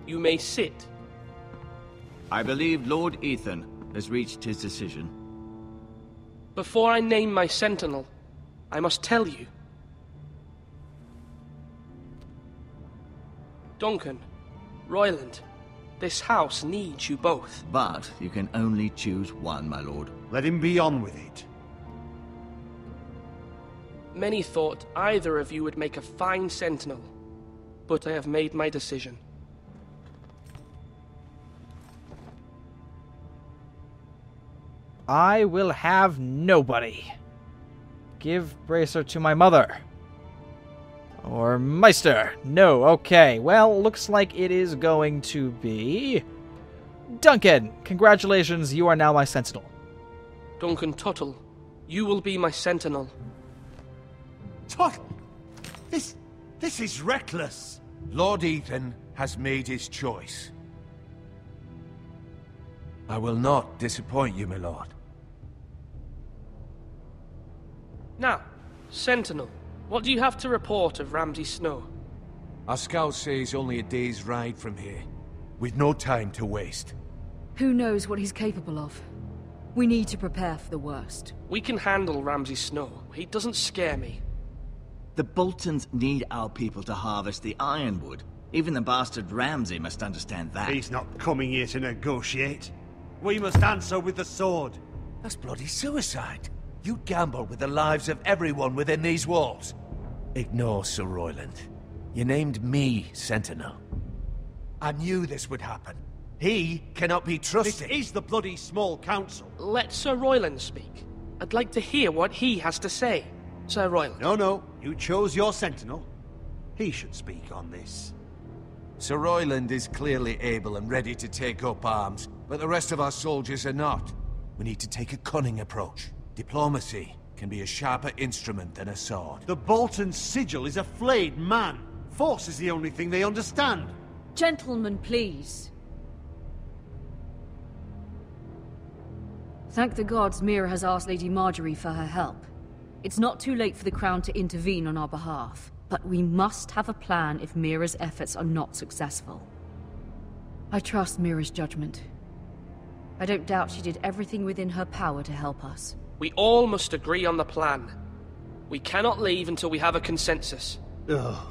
You may sit. I believe Lord Ethan has reached his decision. Before I name my sentinel, I must tell you. Duncan, Royland, this house needs you both. But you can only choose one, my lord. Let him be on with it. Many thought either of you would make a fine sentinel, but I have made my decision. I will have nobody. Give Bracer to my mother. Or Meister. No, okay. Well, looks like it is going to be... Duncan, congratulations, you are now my sentinel. Duncan Tuttle, you will be my sentinel. Tuttle! This is reckless! Lord Ethan has made his choice. I will not disappoint you, my lord. Now, sentinel, what do you have to report of Ramsay Snow? Our scouts say he's only a day's ride from here, with no time to waste. Who knows what he's capable of? We need to prepare for the worst. We can handle Ramsay Snow. He doesn't scare me. The Boltons need our people to harvest the ironwood. Even the bastard Ramsay must understand that. He's not coming here to negotiate. We must answer with the sword. That's bloody suicide. You'd gamble with the lives of everyone within these walls. Ignore Sir Royland. You named me Sentinel. I knew this would happen. He cannot be trusted. This is the bloody small council. Let Sir Royland speak. I'd like to hear what he has to say. Sir Royland. No. You chose your sentinel. He should speak on this. Sir Royland is clearly able and ready to take up arms, but the rest of our soldiers are not. We need to take a cunning approach. Diplomacy can be a sharper instrument than a sword. The Bolton sigil is a flayed man. Force is the only thing they understand. Gentlemen, please. Thank the gods Mira has asked Lady Marjorie for her help. It's not too late for the Crown to intervene on our behalf, but we must have a plan if Mira's efforts are not successful. I trust Mira's judgment. I don't doubt she did everything within her power to help us. We all must agree on the plan. We cannot leave until we have a consensus. Ugh.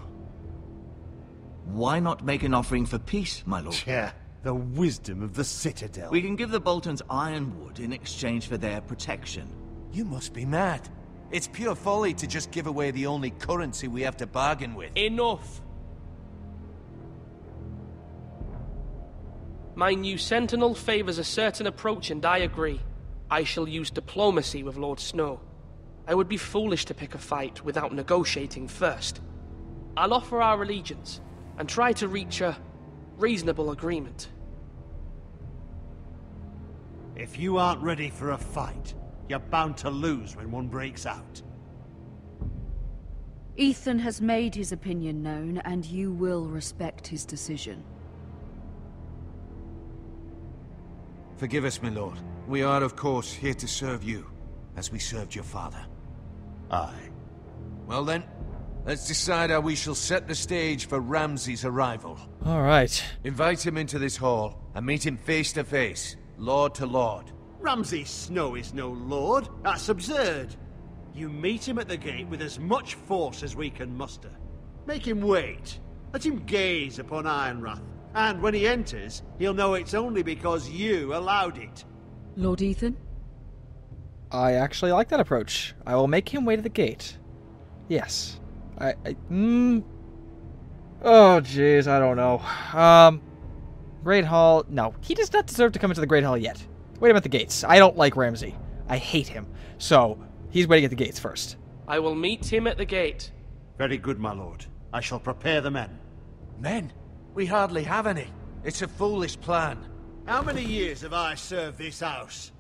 Why not make an offering for peace, my lord? Yeah, the wisdom of the Citadel. We can give the Boltons ironwood in exchange for their protection. You must be mad. It's pure folly to just give away the only currency we have to bargain with. Enough! My new sentinel favors a certain approach, and I agree. I shall use diplomacy with Lord Snow. I would be foolish to pick a fight without negotiating first. I'll offer our allegiance, and try to reach a reasonable agreement. If you aren't ready for a fight, you're bound to lose when one breaks out. Ethan has made his opinion known, and you will respect his decision. Forgive us, my lord. We are, of course, here to serve you, as we served your father. Aye. Well then, let's decide how we shall set the stage for Ramsay's arrival. All right. Invite him into this hall, and meet him face to face, lord to lord. Ramsay Snow is no lord. That's absurd. You meet him at the gate with as much force as we can muster. Make him wait. Let him gaze upon Ironrath. And when he enters, he'll know it's only because you allowed it. Lord Ethan? I actually like that approach. I will make him wait at the gate. Yes. Oh, jeez, I don't know. Great Hall. No, he does not deserve to come into the Great Hall yet. Wait him at the gates. I don't like Ramsay. I hate him. So, he's waiting at the gates first. I will meet him at the gate. Very good, my lord. I shall prepare the men. Men? We hardly have any. It's a foolish plan. How many years have I served this house?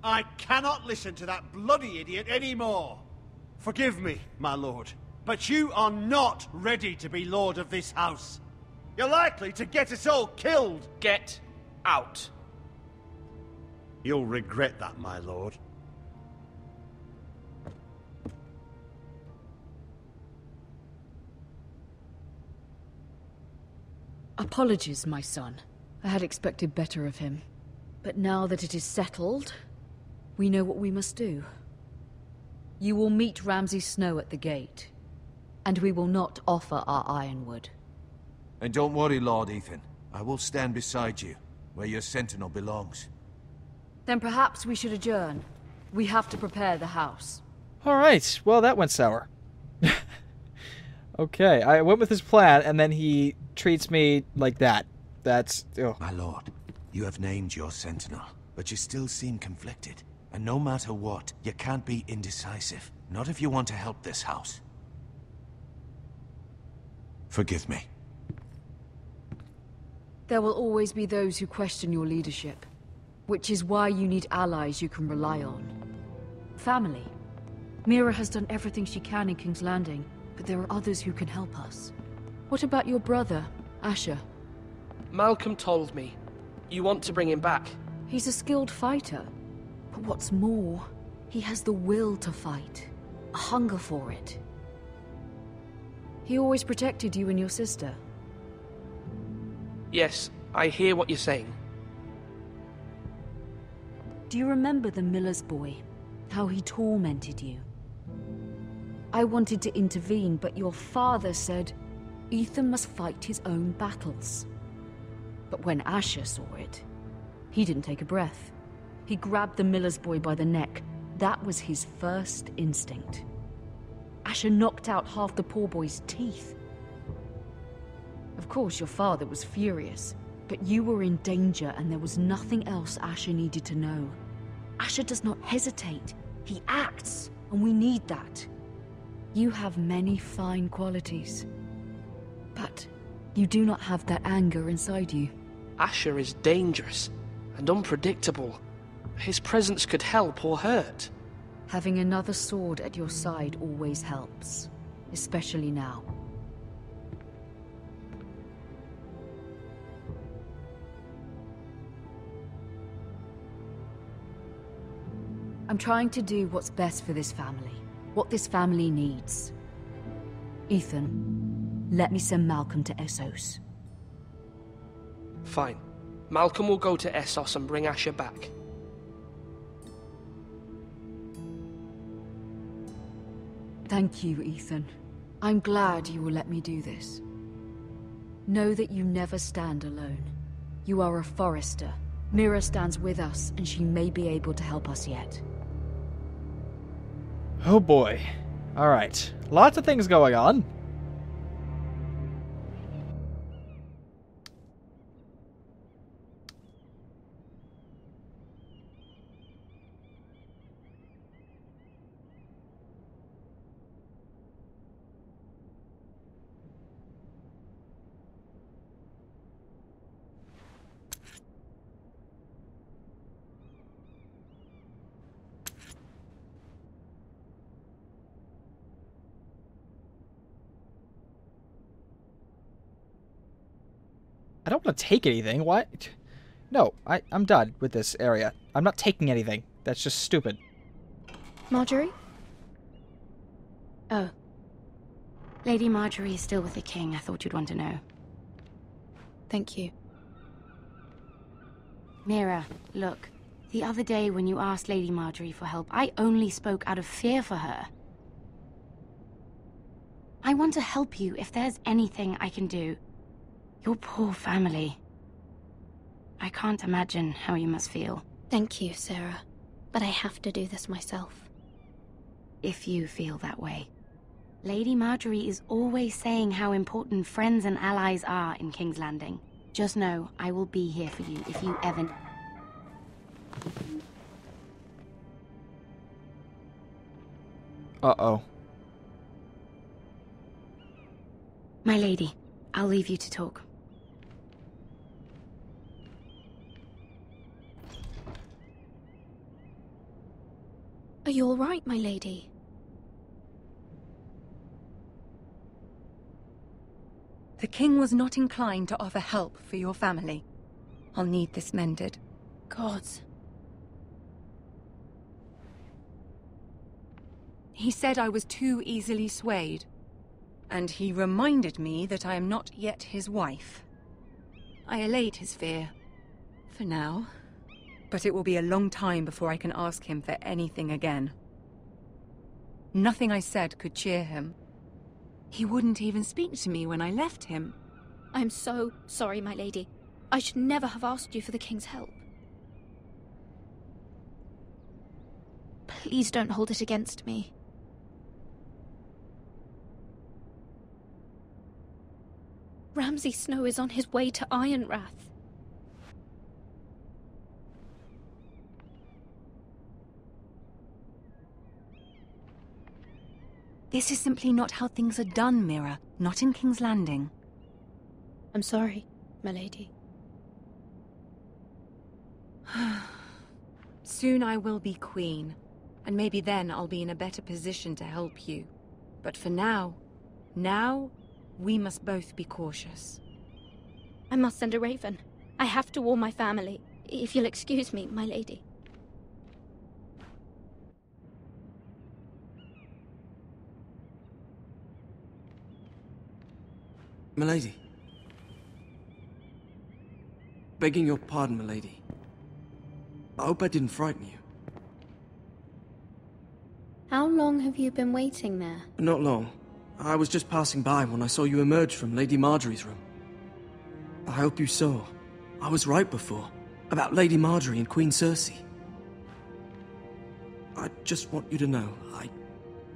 I cannot listen to that bloody idiot anymore. Forgive me, my lord, but you are not ready to be lord of this house. You're likely to get us all killed. Get out. You'll regret that, my lord. Apologies, my son. I had expected better of him. But now that it is settled, we know what we must do. You will meet Ramsay Snow at the gate, and we will not offer our ironwood. And don't worry, Lord Ethan. I will stand beside you, where your sentinel belongs. Then perhaps we should adjourn. We have to prepare the house. Alright, well that went sour. Okay, I went with his plan, and then he treats me like that. That's... oh. My lord, you have named your sentinel, but you still seem conflicted. And no matter what, you can't be indecisive. Not if you want to help this house. Forgive me. There will always be those who question your leadership, which is why you need allies you can rely on. Family. Mira has done everything she can in King's Landing, but there are others who can help us. What about your brother, Asher? Malcolm told me. You want to bring him back? He's a skilled fighter. But what's more, he has the will to fight. A hunger for it. He always protected you and your sister. Yes, I hear what you're saying. Do you remember the miller's boy? How he tormented you? I wanted to intervene, but your father said Ethan must fight his own battles. But when Asher saw it, he didn't take a breath. He grabbed the miller's boy by the neck. That was his first instinct. Asher knocked out half the poor boy's teeth. Of course, your father was furious, but you were in danger and there was nothing else Asher needed to know. Asher does not hesitate. He acts, and we need that. You have many fine qualities, but you do not have that anger inside you. Asher is dangerous and unpredictable. His presence could help or hurt. Having another sword at your side always helps, especially now. I'm trying to do what's best for this family, what this family needs. Ethan, let me send Malcolm to Essos. Fine. Malcolm will go to Essos and bring Asher back. Thank you, Ethan. I'm glad you will let me do this. Know that you never stand alone. You are a forester. Mira stands with us, and she may be able to help us yet. Oh boy. Alright. Lots of things going on. I don't want to take anything. What? No, I'm done with this area. I'm not taking anything. That's just stupid. Marjorie? Oh. Lady Marjorie is still with the king. I thought you'd want to know. Thank you. Mira, look. The other day when you asked Lady Marjorie for help, I only spoke out of fear for her. I want to help you if there's anything I can do. Your poor family. I can't imagine how you must feel. Thank you, Sarah. But I have to do this myself. If you feel that way. Lady Marjorie is always saying how important friends and allies are in King's Landing. Just know, I will be here for you if you ever... Uh-oh. My lady, I'll leave you to talk. Are you all right, my lady? The king was not inclined to offer help for your family. I'll need this mended. Gods. He said I was too easily swayed. And he reminded me that I am not yet his wife. I allayed his fear. For now. But it will be a long time before I can ask him for anything again. Nothing I said could cheer him. He wouldn't even speak to me when I left him. I'm so sorry, my lady. I should never have asked you for the king's help. Please don't hold it against me. Ramsay Snow is on his way to Ironrath. This is simply not how things are done, Mira. Not in King's Landing. I'm sorry, my lady. Soon I will be queen, and maybe then I'll be in a better position to help you. But for now, we must both be cautious. I must send a raven. I have to warn my family. If you'll excuse me, my lady. Milady. Begging your pardon, milady. I hope I didn't frighten you. How long have you been waiting there? Not long. I was just passing by when I saw you emerge from Lady Marjorie's room. I hope you saw. I was right before. About Lady Marjorie and Queen Cersei. I just want you to know,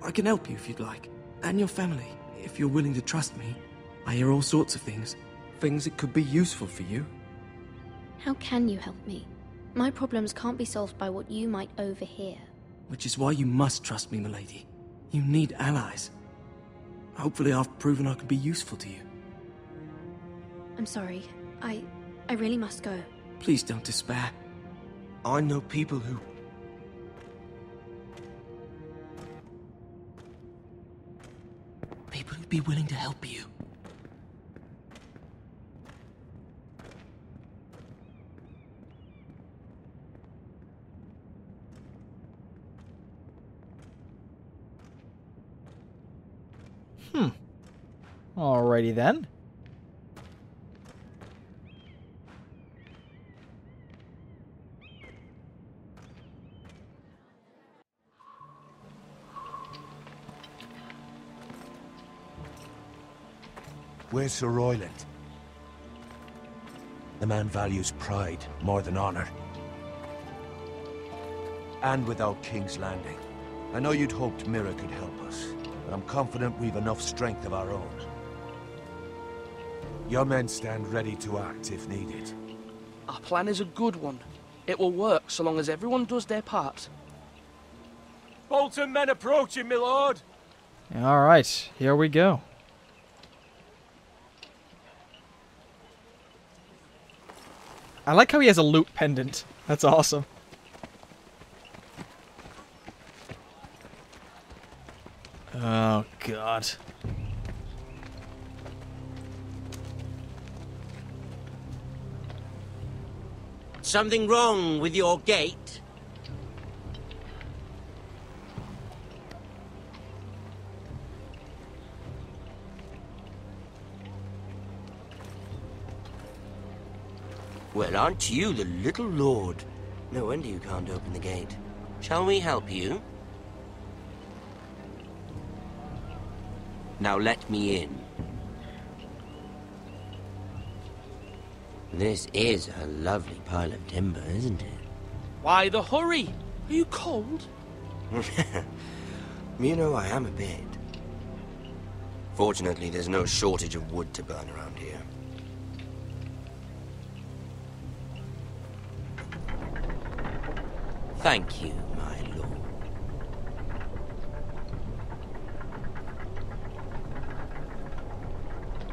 I can help you if you'd like. And your family, if you're willing to trust me. I hear all sorts of things. Things that could be useful for you. How can you help me? My problems can't be solved by what you might overhear. Which is why you must trust me, milady. You need allies. Hopefully I've proven I can be useful to you. I'm sorry. I really must go. Please don't despair. I know people who... People who'd be willing to help you. Alrighty then. Where's Sir Royland? The man values pride more than honor. And without King's Landing. I know you'd hoped Mira could help us, but I'm confident we've enough strength of our own. Your men stand ready to act if needed. Our plan is a good one. It will work so long as everyone does their part. Bolton men approaching, my lord! Alright, here we go. I like how he has a loot pendant. That's awesome. Oh, God. Something wrong with your gate? Well, aren't you the little lord? No wonder you can't open the gate. Shall we help you? Now let me in. This is a lovely pile of timber, isn't it? Why the hurry? Are you cold? You know, I am a bit. Fortunately, there's no shortage of wood to burn around here. Thank you, my lord.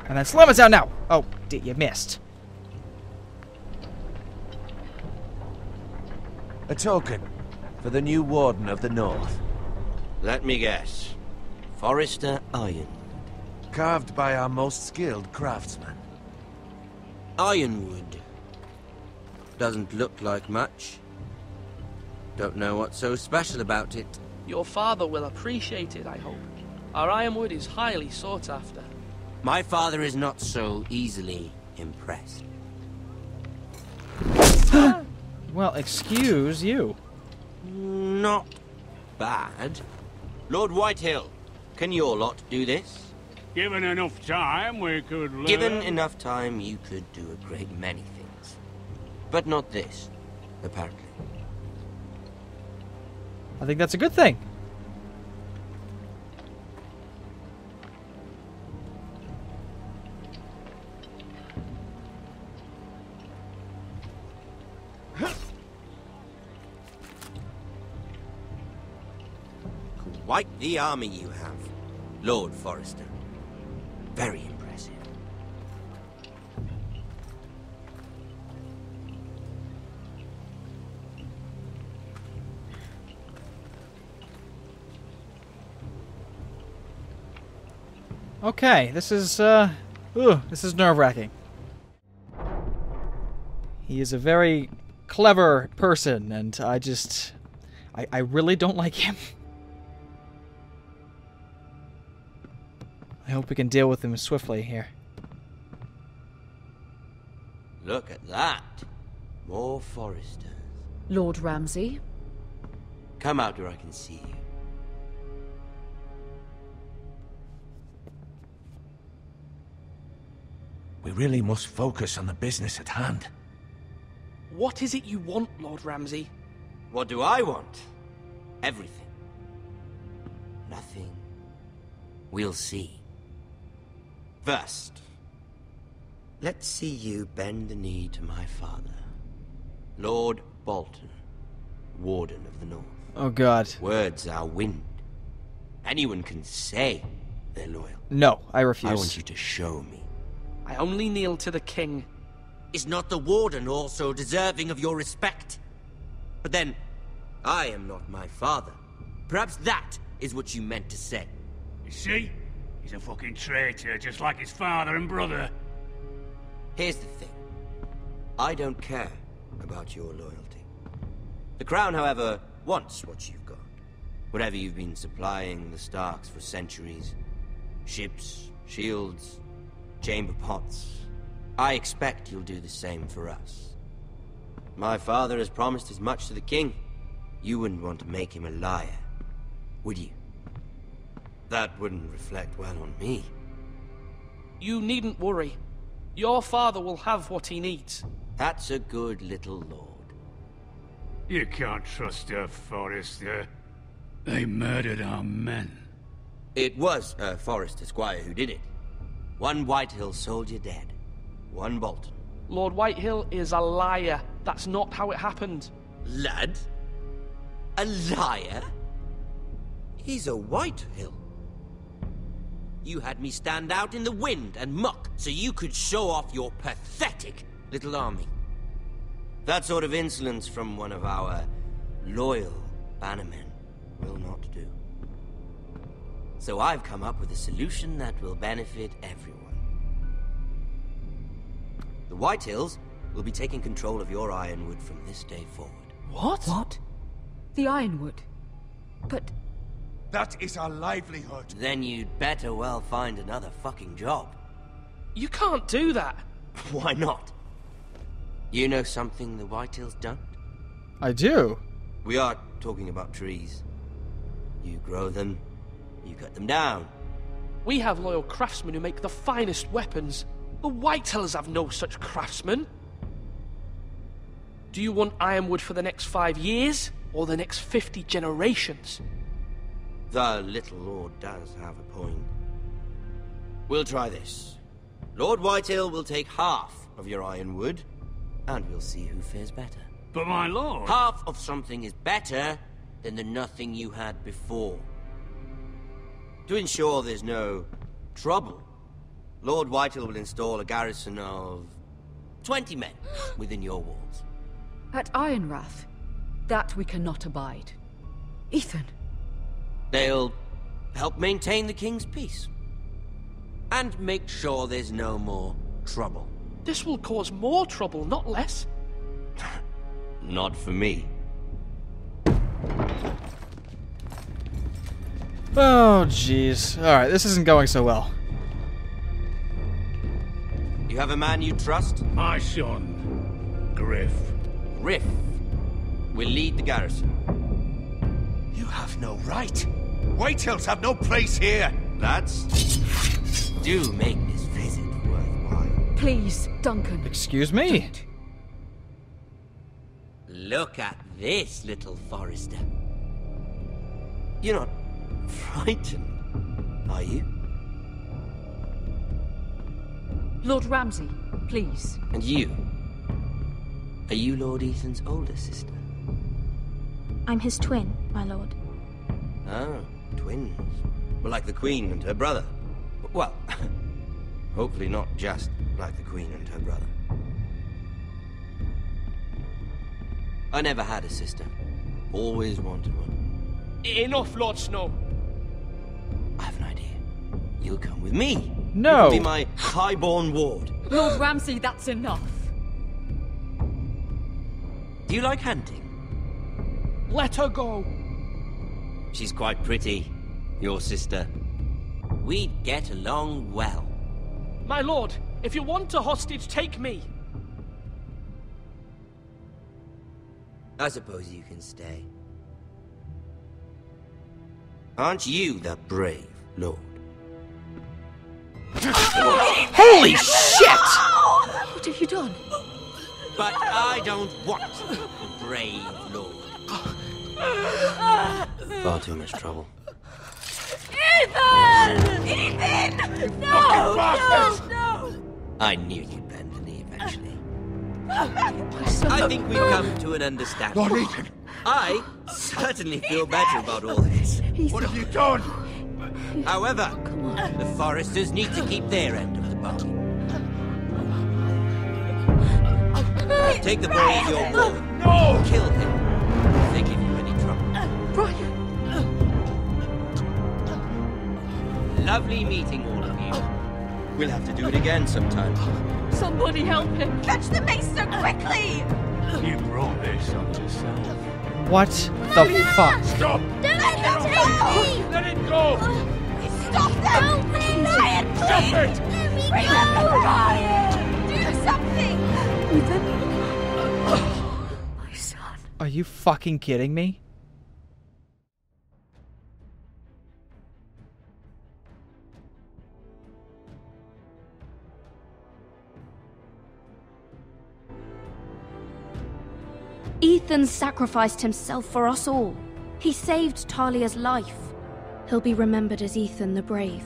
And then slam it down now. Oh, you missed. A token for the new Warden of the North. Let me guess. Forrester Ironwood. Carved by our most skilled craftsman. Ironwood. Doesn't look like much. Don't know what's so special about it. Your father will appreciate it, I hope. Our ironwood is highly sought after. My father is not so easily impressed. Well, excuse you. Not bad. Lord Whitehill, can your lot do this? Given enough time, we could learn. Given enough time, you could do a great many things. But not this, apparently. I think that's a good thing. Quite the army you have, Lord Forrester. Very impressive. Okay, this is nerve-wracking. He is a very clever person, and I really don't like him. I hope we can deal with him swiftly here. Look at that. More Forresters. Lord Ramsay? Come out where I can see you. We really must focus on the business at hand. What is it you want, Lord Ramsay? What do I want? Everything. Nothing. We'll see. First, let's see you bend the knee to my father, Lord Bolton, Warden of the North. Oh God. Words are wind. Anyone can say they're loyal. No, I refuse. I want you to show me. I only kneel to the king. Is not the Warden also deserving of your respect? But then, I am not my father. Perhaps that is what you meant to say. You see? He's a fucking traitor, just like his father and brother. Here's the thing. I don't care about your loyalty. The Crown, however, wants what you've got. Whatever you've been supplying the Starks for centuries. Ships, shields, chamber pots. I expect you'll do the same for us. My father has promised as much to the king. You wouldn't want to make him a liar, would you? That wouldn't reflect well on me. You needn't worry. Your father will have what he needs. That's a good little lord. You can't trust her, Forrester. They murdered our men. It was a Forrester squire who did it. One Whitehill soldier dead. One Bolton. Lord Whitehill is a liar. That's not how it happened. Lad? A liar? He's a Whitehill. You had me stand out in the wind and muck so you could show off your pathetic little army. That sort of insolence from one of our loyal bannermen will not do. So I've come up with a solution that will benefit everyone. The Whitehills will be taking control of your ironwood from this day forward. What? What? The ironwood? But... That is our livelihood. Then you'd better well find another fucking job. You can't do that. Why not? You know something the Whitehills don't? I do. We are talking about trees. You grow them, you cut them down. We have loyal craftsmen who make the finest weapons. The Whitehills have no such craftsmen. Do you want ironwood for the next 5 years, or the next 50 generations? The little lord does have a point. We'll try this. Lord Whitehill will take half of your ironwood, and we'll see who fares better. But my lord... Half of something is better than the nothing you had before. To ensure there's no trouble, Lord Whitehill will install a garrison of 20 men within your walls. At Ironrath? That we cannot abide. Ethan. They'll help maintain the king's peace. And make sure there's no more trouble. This will cause more trouble, not less. Not for me. Oh, jeez. Alright, this isn't going so well. You have a man you trust? My son, Griff. Griff? We'll lead the garrison. You have no right. Whitehills have no place here. Lads, do make this visit worthwhile. Please, Duncan. Excuse me? Look at this, little Forester. You're not frightened, are you? Lord Ramsay, please. And you? Are you Lord Ethan's older sister? I'm his twin, my lord. Oh, twins. Well, like the Queen and her brother. Well, hopefully not just like the Queen and her brother. I never had a sister. Always wanted one. Enough, Lord Snow. I have an idea. You'll come with me. No. You'll be my highborn ward. Lord Ramsay, that's enough. Do you like hunting? Let her go. She's quite pretty, your sister. We'd get along well. My lord, if you want a hostage, take me. I suppose you can stay. Aren't you the brave lord? Holy shit! What have you done? But I don't want a brave lord. Far too much trouble. Ethan! Ethan! No! No! I knew you'd bend the knee eventually. I think we've come to an understanding. Lord Ethan! I certainly feel better about all this. What have you done? However, the Foresters need to keep their end of the bargain. Take the boy as your boy. No! Kill him if they give you any trouble. Brian! Lovely meeting all of you. We'll have to do it again sometime. Somebody help him! Catch the maester quickly! You brought this on yourself. What the fuck? Stop! Let it go! Stop them! Ryan, Stop it! Remember Ryan! Do something! Ethan? My son. Are you fucking kidding me? Ethan sacrificed himself for us all. He saved Talia's life. He'll be remembered as Ethan the Brave.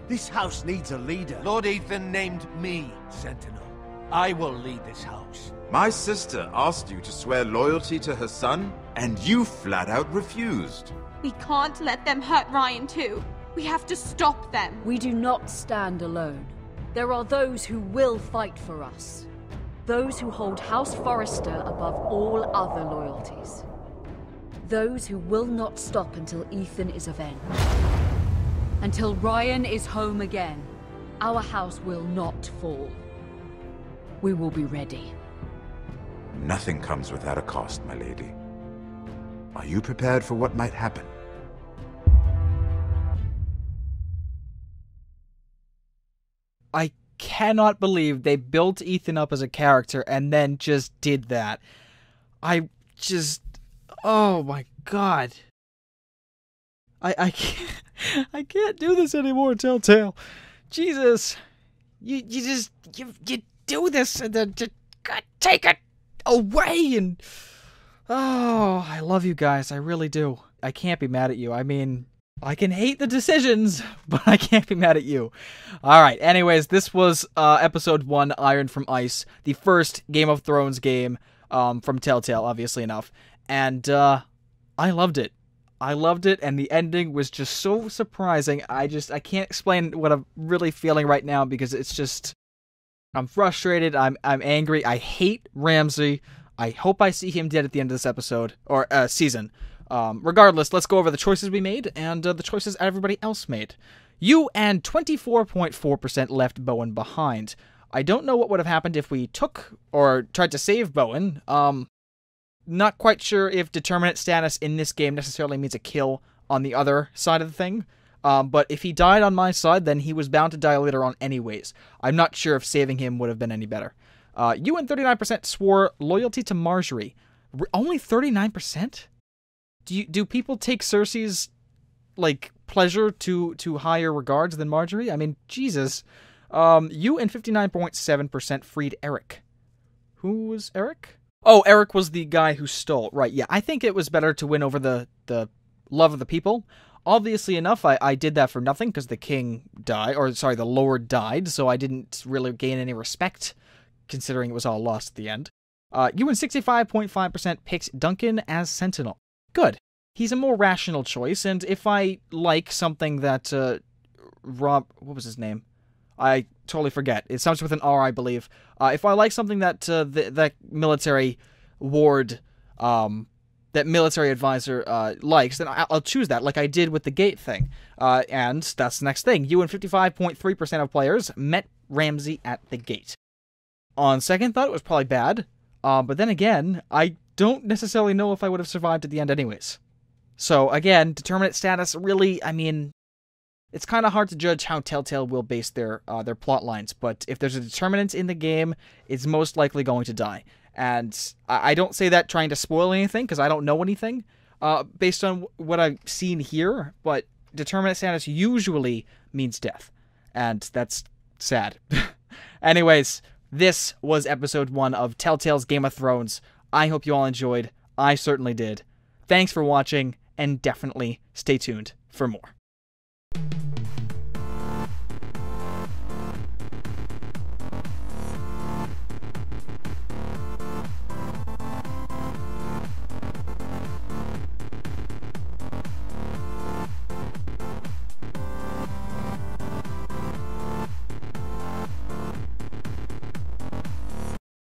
This house needs a leader. Lord Ethan named me Sentinel. I will lead this house. My sister asked you to swear loyalty to her son, and you flat out refused. We can't let them hurt Ryan too. We have to stop them. We do not stand alone. There are those who will fight for us. Those who hold House Forrester above all other loyalties. Those who will not stop until Ethan is avenged. Until Ryan is home again, our house will not fall. We will be ready. Nothing comes without a cost, my lady. Are you prepared for what might happen? I cannot believe they built Ethan up as a character and then just did that. Oh my god. I can't do this anymore, Telltale. Jesus. You do this and then just take it away and... Oh, I love you guys. I really do. I can't be mad at you. I mean, I can hate the decisions, but I can't be mad at you. Alright, anyways, this was episode 1, Iron from Ice, the first Game of Thrones game from Telltale, obviously enough. And I loved it. I loved it, and the ending was just so surprising. I can't explain what I'm really feeling right now because it's just... I'm frustrated, I'm angry, I hate Ramsay. I hope I see him dead at the end of this episode, or season. Regardless, let's go over the choices we made, and the choices everybody else made. You and 24.4% left Bowen behind. I don't know what would have happened if we took, or tried to save Bowen. Not quite sure if determinate status in this game necessarily means a kill on the other side of the thing. But if he died on my side, then he was bound to die later on anyways. I'm not sure if saving him would have been any better. You and 39% swore loyalty to Marjorie. Only 39%? Do people take Cersei's, like, pleasure to higher regards than Margaery? I mean, Jesus. You and 59.7% freed Eric. Who was Eric? Oh, Eric was the guy who stole. Right, yeah. I think it was better to win over the love of the people. Obviously enough, I did that for nothing, because the king died, or sorry, the lord died, so I didn't really gain any respect, considering it was all lost at the end. You and 65.5% picked Duncan as Sentinel. Good. He's a more rational choice, and if I like something that, what was his name? I totally forget. It starts with an R, I believe. If I like something that that military ward, that military advisor likes, then I'll choose that, like I did with the gate thing. And that's the next thing. You and 55.3% of players met Ramsay at the gate. On second thought, it was probably bad. But then again, I don't necessarily know if I would have survived at the end anyways. So again, determinate status, really, I mean, it's kind of hard to judge how Telltale will base their plot lines, but if there's a determinant in the game, it's most likely going to die. And I don't say that trying to spoil anything, because I don't know anything, based on what I've seen here, but determinate status usually means death. And that's sad. Anyways, this was episode 1 of Telltale's Game of Thrones. I hope you all enjoyed. I certainly did. Thanks for watching, and definitely stay tuned for more.